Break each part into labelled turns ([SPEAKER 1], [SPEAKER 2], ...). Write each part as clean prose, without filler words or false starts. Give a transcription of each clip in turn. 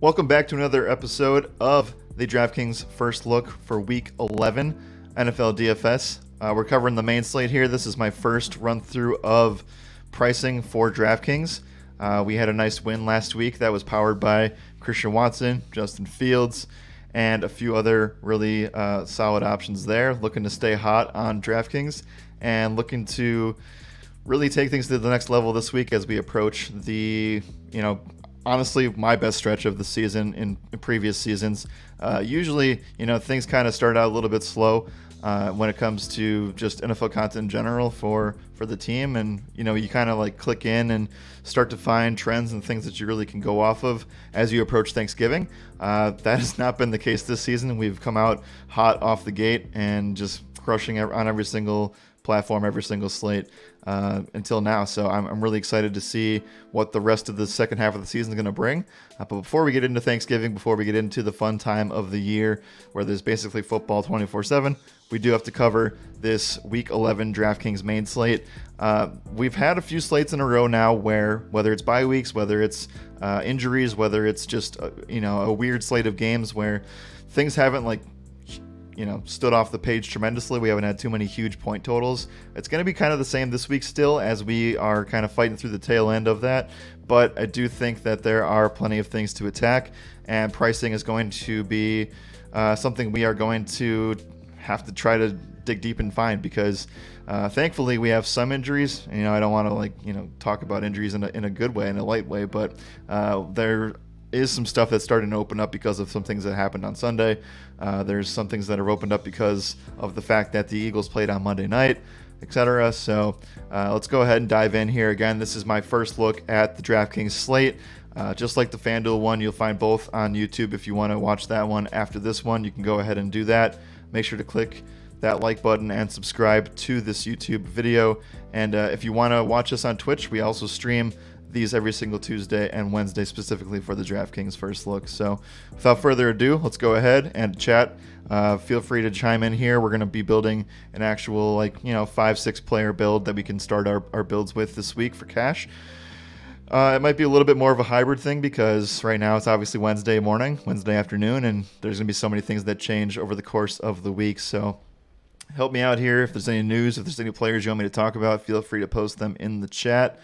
[SPEAKER 1] Welcome back to another episode of the Draftkings First Look for Week 11 NFL DFS. We're covering the main slate here. This is my first run-through of pricing for Draftkings. We had a nice win last week that was powered by Christian Watson, Justin Fields, and a few other really solid options there. Looking to stay hot on Draftkings and looking to really take things to the next level this week as we approach the, honestly, my best stretch of the season in previous seasons. Usually, things kind of start out a little bit slow when it comes to just NFL content in general for the team. And, you kind of like click in and start to find trends and things that you really can go off of as you approach Thanksgiving. That has not been the case this season. We've come out hot off the gate and just crushing on every single platform, every single slate until now. So I'm really excited to see what the rest of the second half of the season is going to bring. But before we get into Thanksgiving, before we get into the fun time of the year where there's basically football 24/7, we do have to cover this Week 11 DraftKings main slate. We've had a few slates in a row now where, whether it's bye weeks, whether it's injuries, whether it's just a weird slate of games where things haven't stood off the page tremendously. We haven't had too many huge point totals. It's going to be kind of the same this week still, as we are kind of fighting through the tail end of that. But I do think that there are plenty of things to attack, and pricing is going to be something we are going to have to try to dig deep and find, because thankfully we have some injuries. I don't want to talk about injuries in a good way, in a light way, but there is some stuff that's starting to open up because of some things that happened on Sunday. There's some things that have opened up because of the fact that the Eagles played on Monday night, etc. So let's go ahead and dive in here. Again, this is my first look at the DraftKings slate. Just like the FanDuel one, you'll find both on YouTube. If you want to watch that one after this one, you can go ahead and do that. Make sure to click that like button and subscribe to this YouTube video. And if you want to watch us on Twitch, we also stream these every single Tuesday and Wednesday specifically for the DraftKings First Look. So without further ado, let's go ahead and chat. Feel free to chime in here. We're going to be building an actual 5-6 player build that we can start our builds with this week for cash. It might be a little bit more of a hybrid thing because right now it's obviously Wednesday morning, Wednesday afternoon, and there's going to be so many things that change over the course of the week. So help me out here. If there's any news, if there's any players you want me to talk about, feel free to post them in the chat.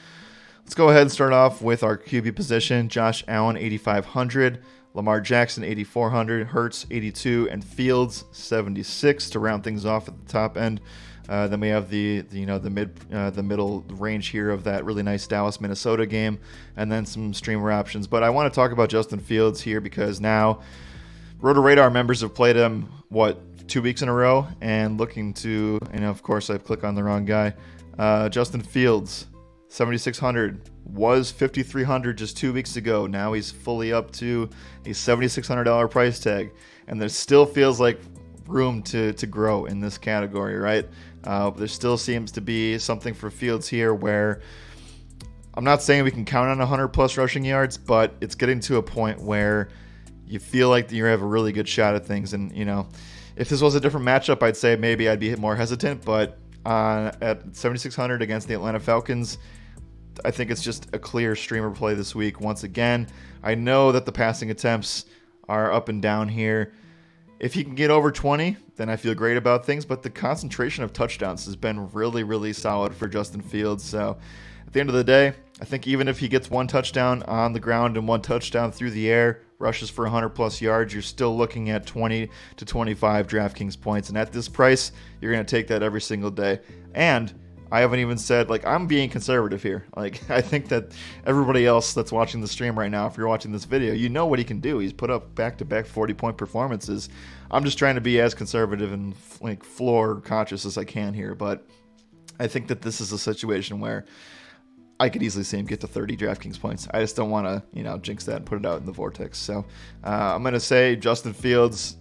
[SPEAKER 1] Let's go ahead and start off with our QB position. Josh Allen, 8,500. Lamar Jackson, 8,400. Hurts, 82. And Fields, 76 to round things off at the top end. Then we have the middle range here of that really nice Dallas-Minnesota game, and then some streamer options. But I want to talk about Justin Fields here because now RotoRadar members have played him, 2 weeks in a row, and looking to, of course I click on the wrong guy. Justin Fields, 7,600, was 5,300 just 2 weeks ago. Now he's fully up to a $7,600 price tag, and there still feels like room to grow in this category, right? There still seems to be something for Fields here where I'm not saying we can count on 100 plus rushing yards, but it's getting to a point where you feel like you have a really good shot at things. And, if this was a different matchup, I'd say maybe I'd be more hesitant, but at 7,600 against the Atlanta Falcons, I think it's just a clear streamer play this week. Once again, I know that the passing attempts are up and down here. If he can get over 20, then I feel great about things, but the concentration of touchdowns has been really, really solid for Justin Fields. So at the end of the day, I think even if he gets one touchdown on the ground and one touchdown through the air, rushes for 100 plus yards, you're still looking at 20 to 25 DraftKings points. And at this price, you're going to take that every single day. And I haven't even said, I'm being conservative here. I think that everybody else that's watching the stream right now, if you're watching this video, you know what he can do. He's put up back-to-back 40-point performances. I'm just trying to be as conservative and floor conscious as I can here. But I think that this is a situation where I could easily see him get to 30 DraftKings points. I just don't want to, jinx that and put it out in the vortex. So I'm going to say Justin Fields,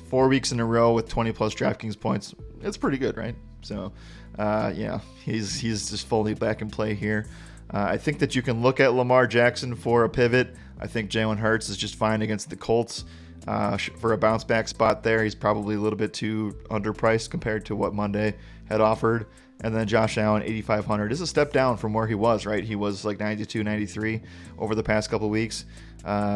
[SPEAKER 1] 4 weeks in a row with 20-plus DraftKings points. It's pretty good, right? So, he's just fully back in play here. I think that you can look at Lamar Jackson for a pivot. I think Jalen Hurts is just fine against the Colts. For a bounce back spot there, he's probably a little bit too underpriced compared to what Monday had offered. And then Josh Allen, 8,500. This is a step down from where he was, right? He was like 92, 93 over the past couple weeks.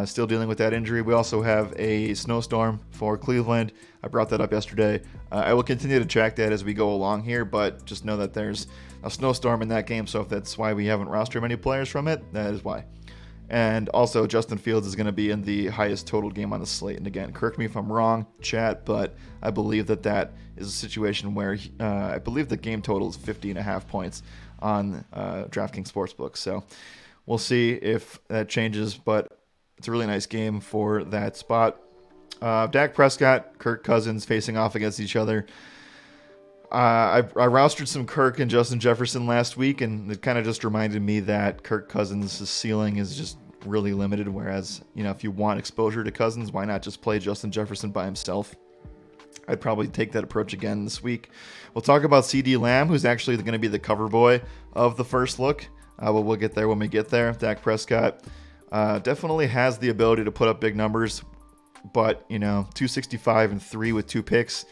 [SPEAKER 1] Still dealing with that injury. We also have a snowstorm for Cleveland. I brought that up yesterday. I will continue to track that as we go along here, but just know that there's a snowstorm in that game, so if that's why we haven't rostered many players from it, that is why. And also, Justin Fields is going to be in the highest total game on the slate. And again, correct me if I'm wrong, chat, but I believe that is a situation where I believe the game total is 50.5 points on DraftKings Sportsbook. So we'll see if that changes, but it's a really nice game for that spot. Dak Prescott, Kirk Cousins facing off against each other. I rostered some Kirk and Justin Jefferson last week, and it kind of just reminded me that Kirk Cousins' ceiling is just really limited, whereas, if you want exposure to Cousins, why not just play Justin Jefferson by himself? I'd probably take that approach again this week. We'll talk about CeeDee Lamb, who's actually going to be the cover boy of the first look. But we'll get there when we get there. Dak Prescott definitely has the ability to put up big numbers, but, 265 and 3 with 2 picks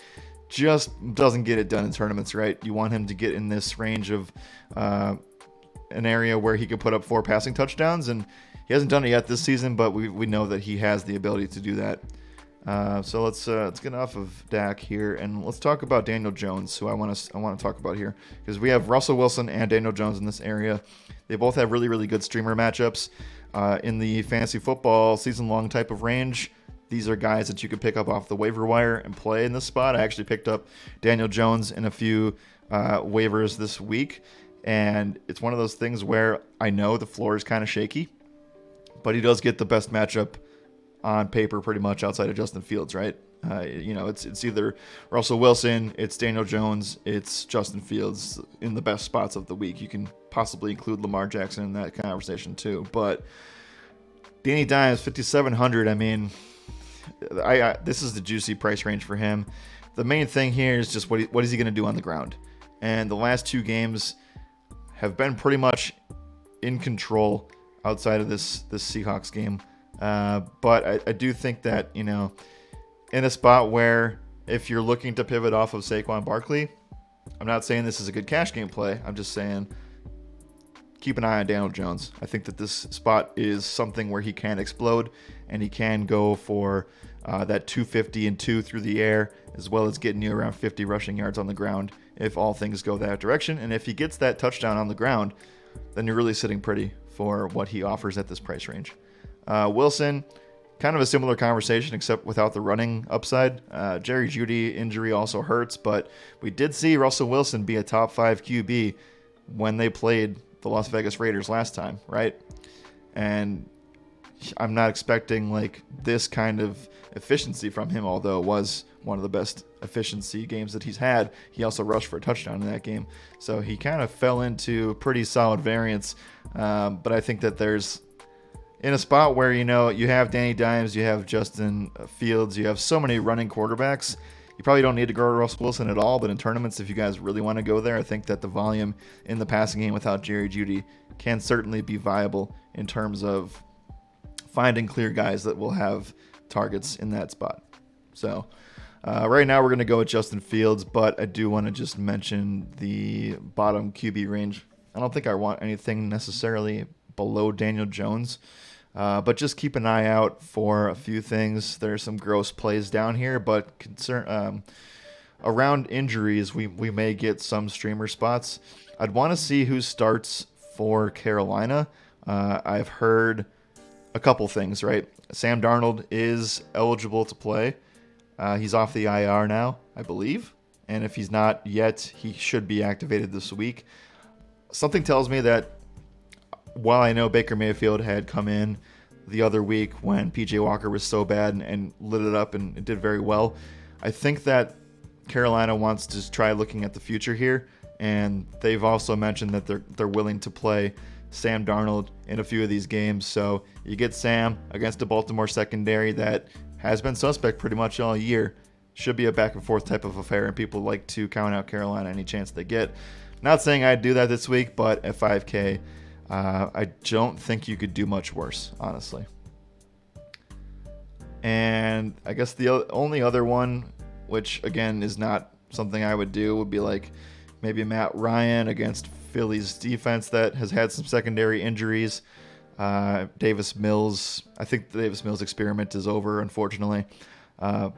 [SPEAKER 1] just doesn't get it done in tournaments, right? You want him to get in this range of an area where he could put up 4 passing touchdowns, and he hasn't done it yet this season, but we know that he has the ability to do that. So let's get off of Dak here, and let's talk about Daniel Jones, who I want to talk about here, because we have Russell Wilson and Daniel Jones in this area. They both have really, really good streamer matchups in the fantasy football season-long type of range. These are guys that you could pick up off the waiver wire and play in this spot. I actually picked up Daniel Jones in a few waivers this week, and it's one of those things where I know the floor is kind of shaky, but he does get the best matchup on paper pretty much outside of Justin Fields, right? It's either Russell Wilson, it's Daniel Jones, it's Justin Fields in the best spots of the week. You can possibly include Lamar Jackson in that conversation too, but Danny Dimes, 5,700. I mean, this is the juicy price range for him. The main thing here is just what is he going to do on the ground? And the last 2 games have been pretty much in control outside of this Seahawks game. But I do think that, in a spot where if you're looking to pivot off of Saquon Barkley, I'm not saying this is a good cash game play. I'm just saying keep an eye on Daniel Jones. I think that this spot is something where he can explode, and he can go for that 250 and 2 through the air, as well as getting you around 50 rushing yards on the ground if all things go that direction. And if he gets that touchdown on the ground, then you're really sitting pretty for what he offers at this price range. Wilson, kind of a similar conversation, except without the running upside. Jerry Jeudy injury also hurts, but we did see Russell Wilson be a top 5 QB when they played the Las Vegas Raiders last time, right? And I'm not expecting like this kind of efficiency from him, although it was one of the best efficiency games that he's had. He also rushed for a touchdown in that game. So he kind of fell into pretty solid variance. But I think that there's, in a spot where, you have Danny Dimes, you have Justin Fields, you have so many running quarterbacks, you probably don't need to go to Russell Wilson at all, but in tournaments, if you guys really want to go there, I think that the volume in the passing game without Jerry Jeudy can certainly be viable in terms of finding clear guys that will have targets in that spot. So right now we're going to go with Justin Fields, but I do want to just mention the bottom QB range. I don't think I want anything necessarily below Daniel Jones. But just keep an eye out for a few things. There's some gross plays down here, but around injuries, we may get some streamer spots. I'd want to see who starts for Carolina. I've heard a couple things, right? Sam Darnold is eligible to play. He's off the IR now, I believe. And if he's not yet, he should be activated this week. Something tells me that while I know Baker Mayfield had come in the other week when PJ Walker was so bad and lit it up and it did very well, I think that Carolina wants to try looking at the future here, and they've also mentioned that they're willing to play Sam Darnold in a few of these games. So you get Sam against a Baltimore secondary that has been suspect pretty much all year. Should be a back and forth type of affair, and people like to count out Carolina any chance they get. Not saying I'd do that this week, but at 5K, I don't think you could do much worse, honestly. And I guess the only other one, which again is not something I would do, would be like maybe Matt Ryan against Philly's defense that has had some secondary injuries. Davis Mills, I think the Davis Mills experiment is over, unfortunately. I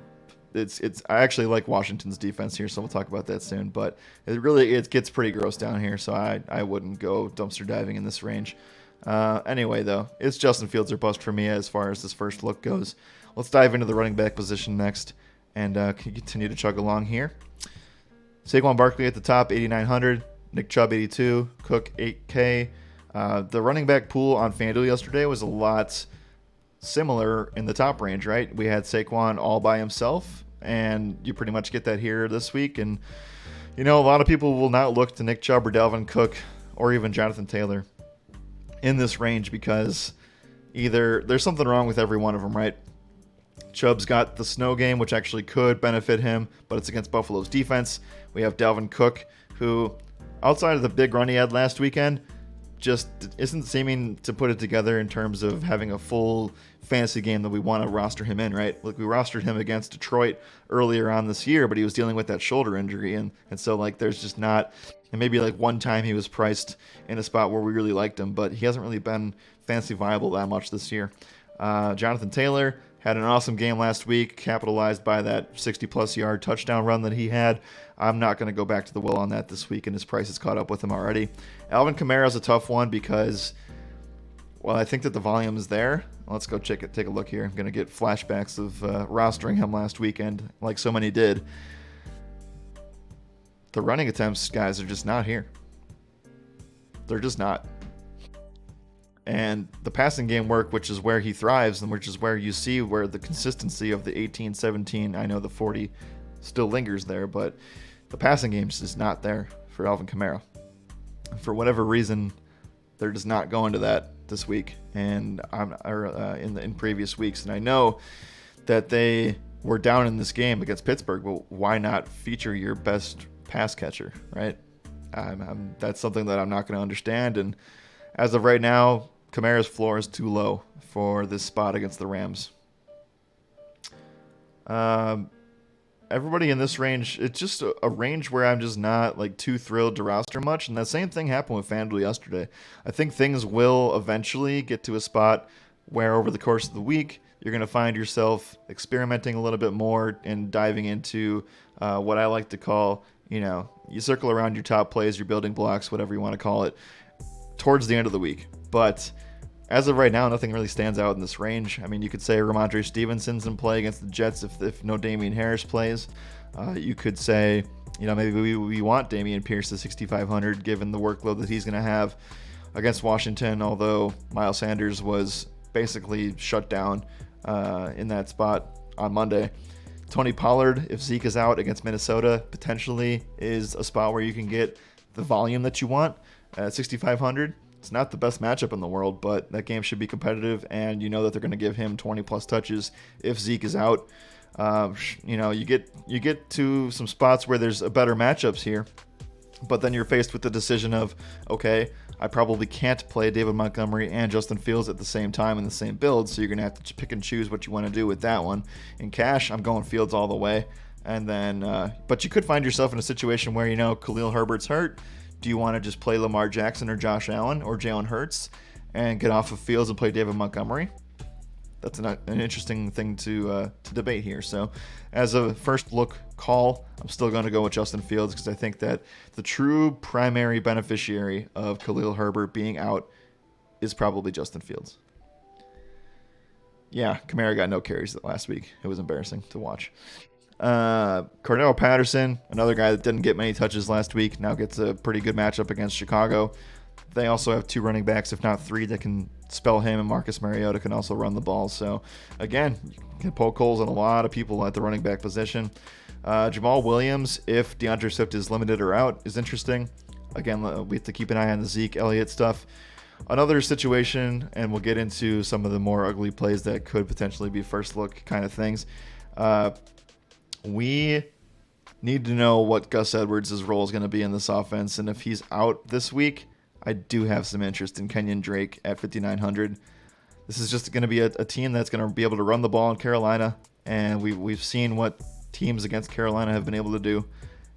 [SPEAKER 1] actually like Washington's defense here, so we'll talk about that soon. But it gets pretty gross down here, so I wouldn't go dumpster diving in this range. Anyway, though, it's Justin Fields or bust for me as far as this first look goes. Let's dive into the running back position next and continue to chug along here. Saquon Barkley at the top, 8,900. Nick Chubb, 82. Cook, 8K. The running back pool on FanDuel yesterday was a lot similar in the top range, right? We had Saquon all by himself, and you pretty much get that here this week. And, a lot of people will not look to Nick Chubb or Dalvin Cook or even Jonathan Taylor in this range because either there's something wrong with every one of them, right? Chubb's got the snow game, which actually could benefit him, but it's against Buffalo's defense. We have Dalvin Cook, who, outside of the big run he had last weekend, just isn't seeming to put it together in terms of having a full fantasy game that we want to roster him in, right? Like, we rostered him against Detroit earlier on this year, but he was dealing with that shoulder injury, and so, there's just not, and maybe, one time he was priced in a spot where we really liked him, but he hasn't really been fantasy viable that much this year. Jonathan Taylor had an awesome game last week, capitalized by that 60-plus yard touchdown run that he had. I'm not going to go back to the well on that this week, and his price has caught up with him already. Alvin Kamara is a tough one because, I think that the volume is there. Let's go take a look here. I'm going to get flashbacks of rostering him last weekend, like so many did. The running attempts, guys, are just not here. They're just not. And the passing game work, which is where he thrives and which is where you see where the consistency of the 18, 17, I know the 40 still lingers there, but the passing game is not there for Alvin Kamara. For whatever reason, they're just not going to that this week and in previous weeks. And I know that they were down in this game against Pittsburgh. Well, why not feature your best pass catcher, right? That's something that I'm not going to understand. And as of right now, Kamara's floor is too low for this spot against the Rams. Everybody in this range, it's just a range where I'm just not too thrilled to roster much. And that same thing happened with FanDuel yesterday. I think things will eventually get to a spot where over the course of the week, you're going to find yourself experimenting a little bit more and diving into what I like to call, you circle around your top plays, your building blocks, whatever you want to call it, towards the end of the week. But as of right now, nothing really stands out in this range. I mean, you could say Ramondre Stevenson's in play against the Jets if no Damian Harris plays. You could say, maybe we want Dameon Pierce to 6,500 given the workload that he's going to have against Washington, although Miles Sanders was basically shut down in that spot on Monday. Tony Pollard, if Zeke is out against Minnesota, potentially is a spot where you can get the volume that you want at 6,500. It's not the best matchup in the world, but that game should be competitive, and you know that they're going to give him 20-plus touches if Zeke is out. You get to some spots where there's a better matchups here, but then you're faced with the decision of, okay, I probably can't play David Montgomery and Justin Fields at the same time in the same build, so you're going to have to pick and choose what you want to do with that one. In cash, I'm going Fields all the way, and then, but you could find yourself in a situation where, Khalil Herbert's hurt. Do you want to just play Lamar Jackson or Josh Allen or Jalen Hurts and get off of Fields and play David Montgomery? That's an interesting thing to debate here. So as a first look call, I'm still going to go with Justin Fields because I think that the true primary beneficiary of Khalil Herbert being out is probably Justin Fields. Yeah, Kamara got no carries last week. It was embarrassing to watch. Cordell Patterson, another guy that didn't get many touches last week, now gets a pretty good matchup against Chicago. They also have two running backs, if not three, that can spell him, and Marcus Mariota can also run the ball. So, again, you can poke holes in a lot of people at the running back position. Jamal Williams, if DeAndre Swift is limited or out, is interesting. Again, we have to keep an eye on the Zeke Elliott stuff. Another situation, and we'll get into some of the more ugly plays that could potentially be first look kind of things. We need to know what Gus Edwards' role is going to be in this offense, and if he's out this week, I do have some interest in Kenyon Drake at 5,900. This is just going to be a team that's going to be able to run the ball in Carolina, and we've seen what teams against Carolina have been able to do,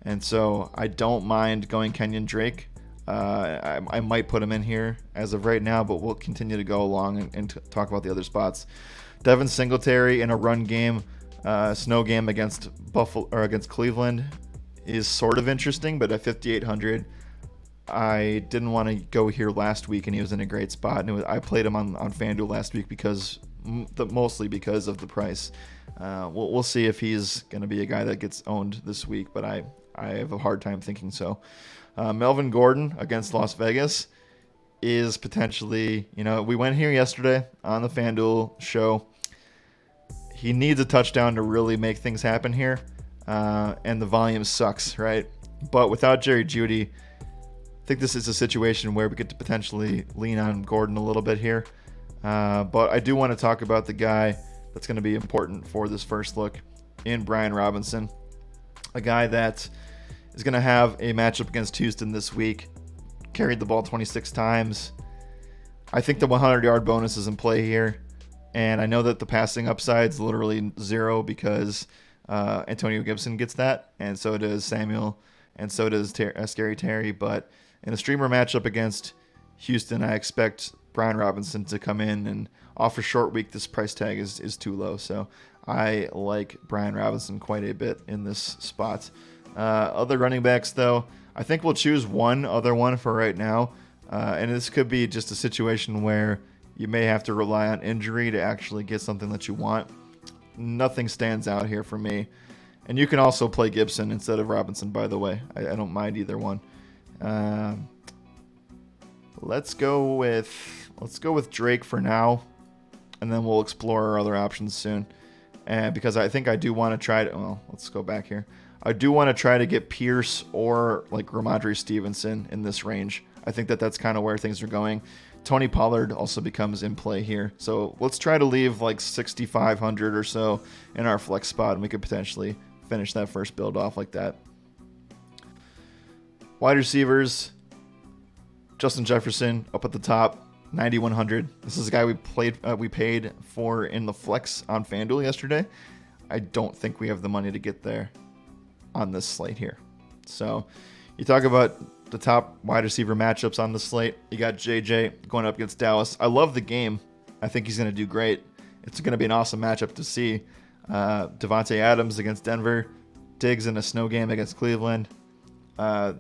[SPEAKER 1] And so I don't mind going Kenyon Drake. I might put him in here as of right now, but we'll continue to go along and talk about the other spots. Devin Singletary in a run game, snow game against Buffalo or against Cleveland is sort of interesting, but at 5,800, I didn't want to go here last week, and he was in a great spot. And I played him on FanDuel last week mostly because of the price. We'll see if he's going to be a guy that gets owned this week, but I have a hard time thinking so. Melvin Gordon against Las Vegas is potentially, we went here yesterday on the FanDuel show. He needs a touchdown to really make things happen here, and the volume sucks, right? But without Jerry Jeudy, I think this is a situation where we get to potentially lean on Gordon a little bit here. But I do want to talk about the guy that's going to be important for this first look in Brian Robinson, a guy that is going to have a matchup against Houston this week, carried the ball 26 times. I think the 100-yard bonus is in play here, and I know that the passing upside is literally 0 because Antonio Gibson gets that, and so does Samuel, and so does Scary Terry. But in a streamer matchup against Houston, I expect Brian Robinson to come in, and off a short week, this price tag is too low. So I like Brian Robinson quite a bit in this spot. Other running backs, though, I think we'll choose one other one for right now. And this could be just a situation where you may have to rely on injury to actually get something that you want. Nothing stands out here for me. And you can also play Gibson instead of Robinson, by the way. I don't mind either one. Let's go with Drake for now, and then we'll explore our other options soon. And because I think I do want to try to, let's go back here. I do want to try to get Pierce or like Ramondre Stevenson in this range. I think that's kind of where things are going. Tony Pollard also becomes in play here. So let's try to leave like 6,500 or so in our flex spot, and we could potentially finish that first build off like that. Wide receivers, Justin Jefferson up at the top, 9,100. This is a guy we paid for in the flex on FanDuel yesterday. I don't think we have the money to get there on this slate here. So you talk about the top wide receiver matchups on the slate. You got JJ going up against Dallas. I love the game. I think he's going to do great. It's going to be an awesome matchup to see. Devontae Adams against Denver. Diggs in a snow game against Cleveland. I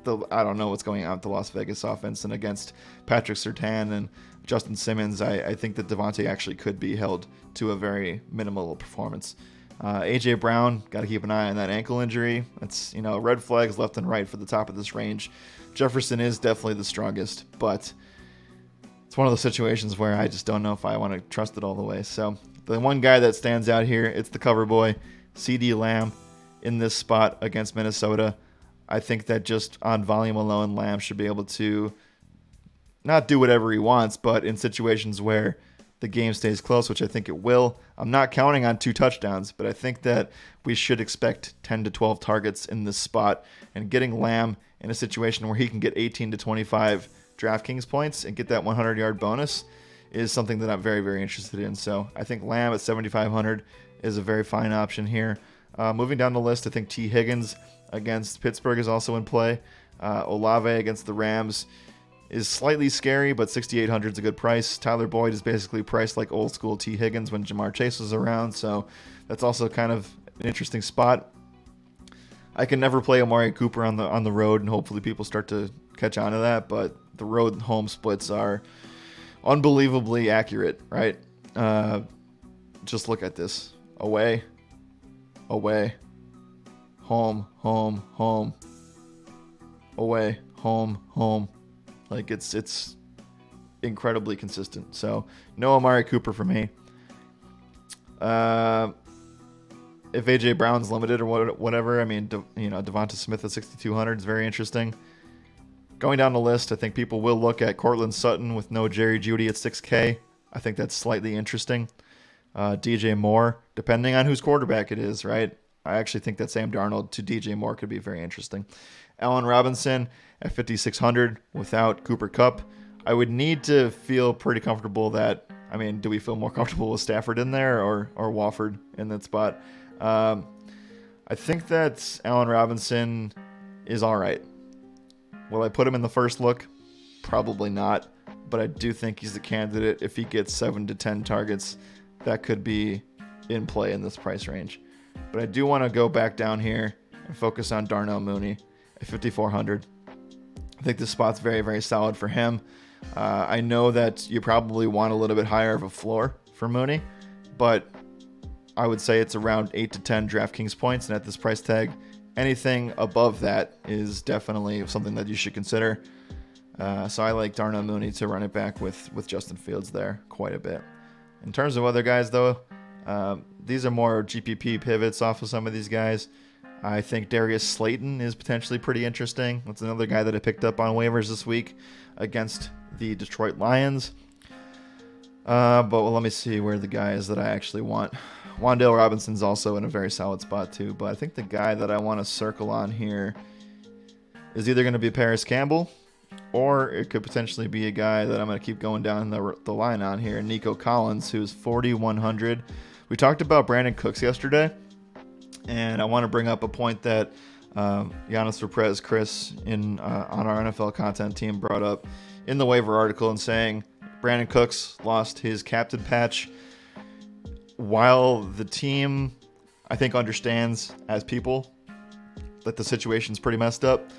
[SPEAKER 1] don't know what's going on with the Las Vegas offense, and against Patrick Surtain and Justin Simmons, I think that Devontae actually could be held to a very minimal performance. A.J. Brown, got to keep an eye on that ankle injury. That's, red flags left and right for the top of this range. Jefferson is definitely the strongest, but it's one of those situations where I just don't know if I want to trust it all the way. So the one guy that stands out here, it's the cover boy, CeeDee Lamb, in this spot against Minnesota. I think that just on volume alone, Lamb should be able to not do whatever he wants, but in situations where the game stays close, which I think it will. I'm not counting on 2 touchdowns, but I think that we should expect 10 to 12 targets in this spot, and getting Lamb in a situation where he can get 18 to 25 Draftkings points and get that 100-yard bonus is something that I'm very, very interested in. So I think Lamb at 7,500 is a very fine option here. Moving down the list, I think T. Higgins against Pittsburgh is also in play. Olave against the Rams is slightly scary, but 6,800 is a good price. Tyler Boyd is basically priced like old school T. Higgins when Jamar Chase was around, so that's also kind of an interesting spot. I can never play Amari Cooper on the road, and hopefully people start to catch on to that, but the road and home splits are unbelievably accurate, right? Just look at this. Away, home, away, home. Like it's incredibly consistent. So no Amari Cooper for me. If AJ Brown's limited or whatever, I mean, Devonta Smith at 6,200 is very interesting. Going down the list, I think people will look at Cortland Sutton with no Jerry Jeudy at 6K. I think that's slightly interesting. DJ Moore, depending on whose quarterback it is, right? I actually think that Sam Darnold to DJ Moore could be very interesting. Allen Robinson at 5,600 without Cooper Kupp. I would need to feel pretty comfortable that, do we feel more comfortable with Stafford in there or Wofford in that spot? I think that Allen Robinson is all right. Will I put him in the first look? Probably not. But I do think he's the candidate. If he gets 7 to 10 targets, that could be in play in this price range. But I do want to go back down here and focus on Darnell Mooney at 5,400. I think this spot's very, very solid for him. I know that you probably want a little bit higher of a floor for Mooney, but I would say it's around 8 to 10 DraftKings points, and at this price tag, anything above that is definitely something that you should consider. So I like Darnell Mooney to run it back with Justin Fields there quite a bit. In terms of other guys, though, these are more GPP pivots off of some of these guys. I think Darius Slayton is potentially pretty interesting. That's another guy that I picked up on waivers this week against the Detroit Lions. Let me see where the guy is that I actually want. Wan'Dale Robinson's also in a very solid spot too, but I think the guy that I want to circle on here is either going to be Paris Campbell, or it could potentially be a guy that I'm going to keep going down the line on here, Nico Collins, who's 4,100. We talked about Brandon Cooks yesterday, and I want to bring up a point that Giannis Verprez Chris on our NFL content team brought up in the waiver article, and saying Brandon Cooks lost his captain patch. While the team, I think, understands as people that the situation's pretty messed up,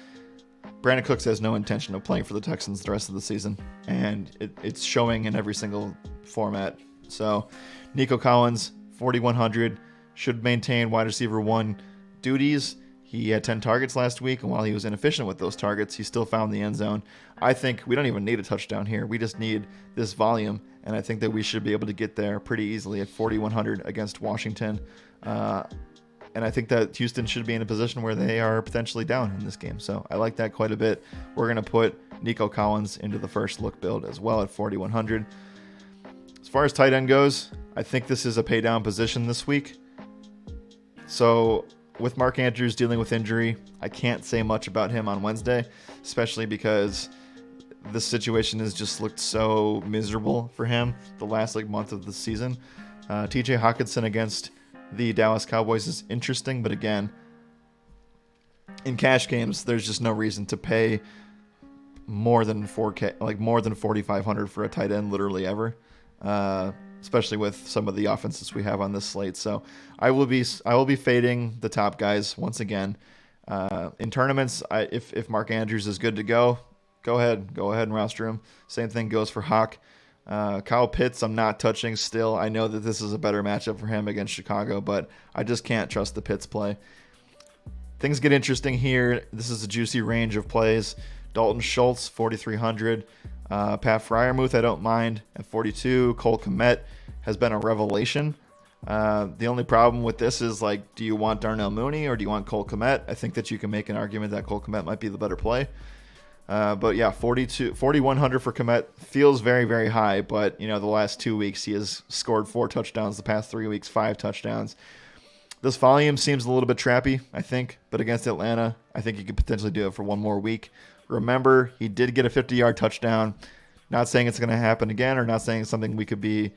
[SPEAKER 1] Brandon Cooks has no intention of playing for the Texans the rest of the season, and it's showing in every single format. So Nico Collins, 4,100, should maintain wide receiver 1 duties. He had 10 targets last week, and while he was inefficient with those targets, he still found the end zone. I think we don't even need a touchdown here. We just need this volume, and I think that we should be able to get there pretty easily at 4,100 against Washington. And I think that Houston should be in a position where they are potentially down in this game. So I like that quite a bit. We're going to put Nico Collins into the first look build as well at 4,100. As far as tight end goes, I think this is a pay down position this week. So with Mark Andrews dealing with injury, I can't say much about him on Wednesday, especially because this situation has just looked so miserable for him the last month of the season. TJ Hawkinson against the Dallas Cowboys is interesting, but again, in cash games, there's just no reason to pay more than 4K, more than 4,500 for a tight end literally ever, especially with some of the offenses we have on this slate. So I will be fading the top guys once again. In tournaments, if Mark Andrews is good to go ahead and roster him. Same thing goes for Hawk. Kyle Pitts, I'm not touching still. I know that this is a better matchup for him against Chicago, but I just can't trust the Pitts play. Things get interesting here. This is a juicy range of plays. Dalton Schultz, 4,300. Pat Freiermuth, I don't mind at 42. Cole Kmet has been a revelation. The only problem with this is, do you want Darnell Mooney or do you want Cole Kmet? I think that you can make an argument that Cole Kmet might be the better play. But yeah, 4,100 for Kmet feels very, very high. But, the last 2 weeks, he has scored 4 touchdowns. The past 3 weeks, 5 touchdowns. This volume seems a little bit trappy, I think. But against Atlanta, I think he could potentially do it for one more week. Remember, he did get a 50-yard touchdown. Not saying it's going to happen again, or not saying it's something we could be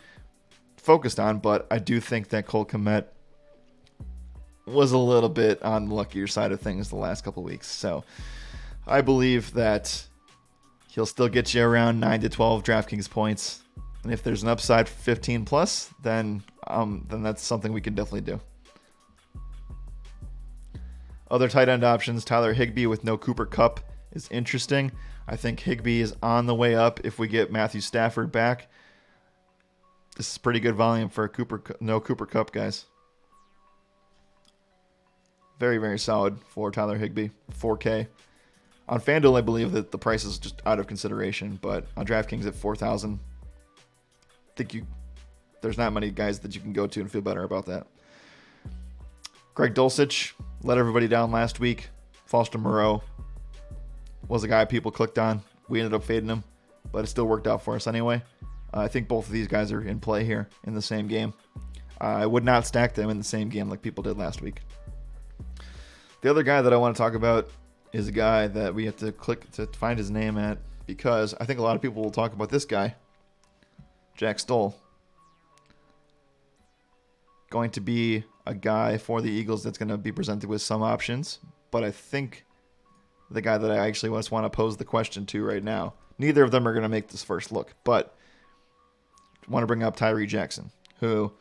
[SPEAKER 1] focused on. But I do think that Cole Kmet was a little bit on the luckier side of things the last couple of weeks. So I believe that he'll still get you around 9 to 12 DraftKings points. And if there's an upside for 15 plus, then that's something we can definitely do. Other tight end options, Tyler Higbee with no Cooper Kupp is interesting. I think Higbee is on the way up if we get Matthew Stafford back. This is pretty good volume for no Cooper Kupp, guys. Very, very solid for Tyler Higbee, 4K. On FanDuel, I believe that the price is just out of consideration, but on DraftKings at 4,000, I think there's not many guys that you can go to and feel better about that. Greg Dulcich let everybody down last week. Foster Moreau was a guy people clicked on. We ended up fading him, but it still worked out for us anyway. I think both of these guys are in play here in the same game. I would not stack them in the same game like people did last week. The other guy that I want to talk about is a guy that we have to click to find his name at, because I think a lot of people will talk about this guy, Jack Stoll. Going to be a guy for the Eagles that's going to be presented with some options, but I think the guy that I actually just want to pose the question to right now, neither of them are going to make this first look, but I want to bring up Tyree Jackson, who,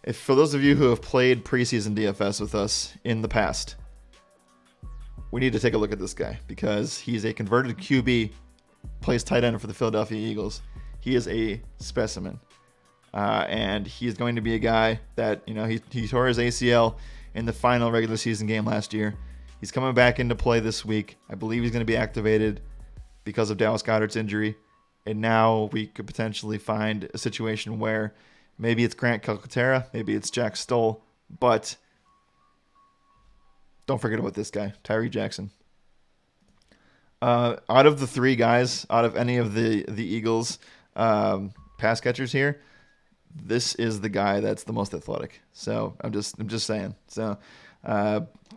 [SPEAKER 1] if for those of you who have played preseason DFS with us in the past, we need to take a look at this guy because he's a converted QB, plays tight end for the Philadelphia Eagles. He is a specimen. And he's going to be a guy that, he tore his ACL in the final regular season game last year. He's coming back into play this week. I believe he's going to be activated because of Dallas Goedert's injury. And now we could potentially find a situation where maybe it's Grant Calcaterra, maybe it's Jack Stoll, but don't forget about this guy, Tyree Jackson. Out of the three guys, out of any of the Eagles pass catchers here, this is the guy that's the most athletic. So I'm just saying. So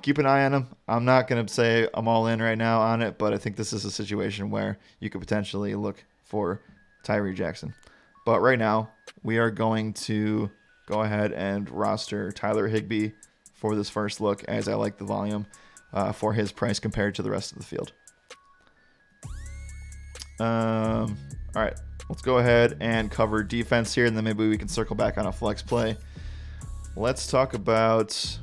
[SPEAKER 1] keep an eye on him. I'm not going to say I'm all in right now on it, but I think this is a situation where you could potentially look for Tyree Jackson. But right now, we are going to go ahead and roster Tyler Higbee for this first look, as I like the volume for his price compared to the rest of the field. All right, let's go ahead and cover defense here, and then maybe we can circle back on a flex play. Let's talk about,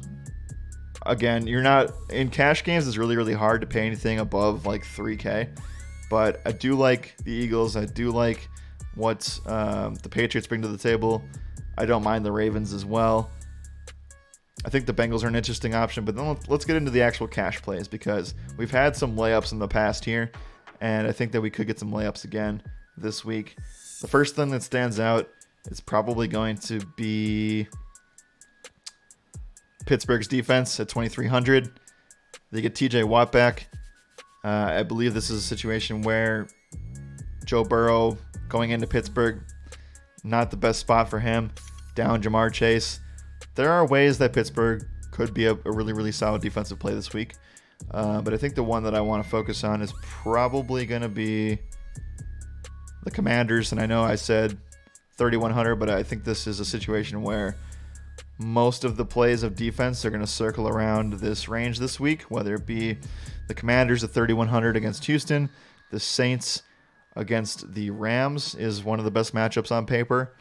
[SPEAKER 1] again, you're not in cash games. It's really, really hard to pay anything above like 3K, but I do like the Eagles. I do like what the Patriots bring to the table. I don't mind the Ravens as well. I think the Bengals are an interesting option, but then let's get into the actual cash plays because we've had some layups in the past here, and I think that we could get some layups again this week. The first thing that stands out is probably going to be Pittsburgh's defense at 2,300. They get TJ Watt back. I believe this is a situation where Joe Burrow going into Pittsburgh, not the best spot for him. Down Jamar Chase. There are ways that Pittsburgh could be a really, really solid defensive play this week. But I think the one that I want to focus on is probably going to be the Commanders. And I know I said 3,100, but I think this is a situation where most of the plays of defense are going to circle around this range this week, whether it be the Commanders at 3,100 against Houston, the Saints against the Rams is one of the best matchups on paper.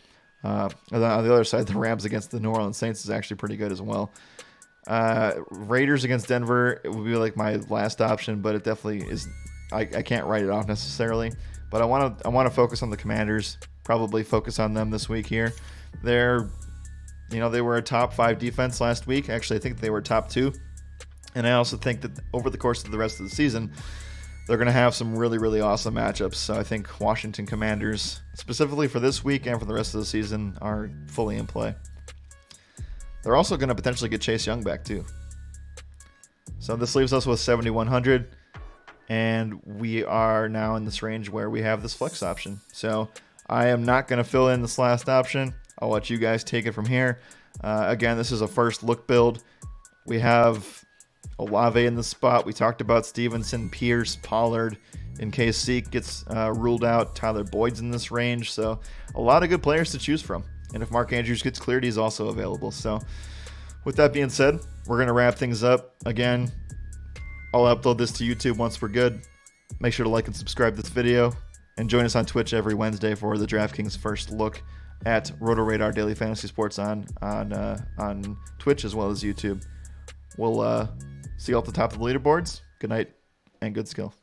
[SPEAKER 1] On the other side, the Rams against the New Orleans Saints is actually pretty good as well. Raiders against Denver, it would be like my last option, but it definitely is. I can't write it off necessarily, but I want to focus on the Commanders. Probably focus on them this week here. They were a top 5 defense last week. Actually, I think they were top 2, and I also think that over the course of the rest of the season, they're going to have some really, really awesome matchups. So I think Washington Commanders, specifically for this week and for the rest of the season, are fully in play. They're also going to potentially get Chase Young back too. So this leaves us with 7,100, and we are now in this range where we have this flex option. So I am not going to fill in this last option. I'll let you guys take it from here. Again, this is a first look build. We have Olave in the spot. We talked about Stevenson, Pierce, Pollard. In case Zeke gets ruled out, Tyler Boyd's in this range. So a lot of good players to choose from. And if Mark Andrews gets cleared, he's also available. So with that being said, we're going to wrap things up. Again, I'll upload this to YouTube once we're good. Make sure to like and subscribe to this video. And join us on Twitch every Wednesday for the Draftkings first look at RotoRadar Daily Fantasy Sports on Twitch as well as YouTube. We'll see you at the top of the leaderboards. Good night and good skill.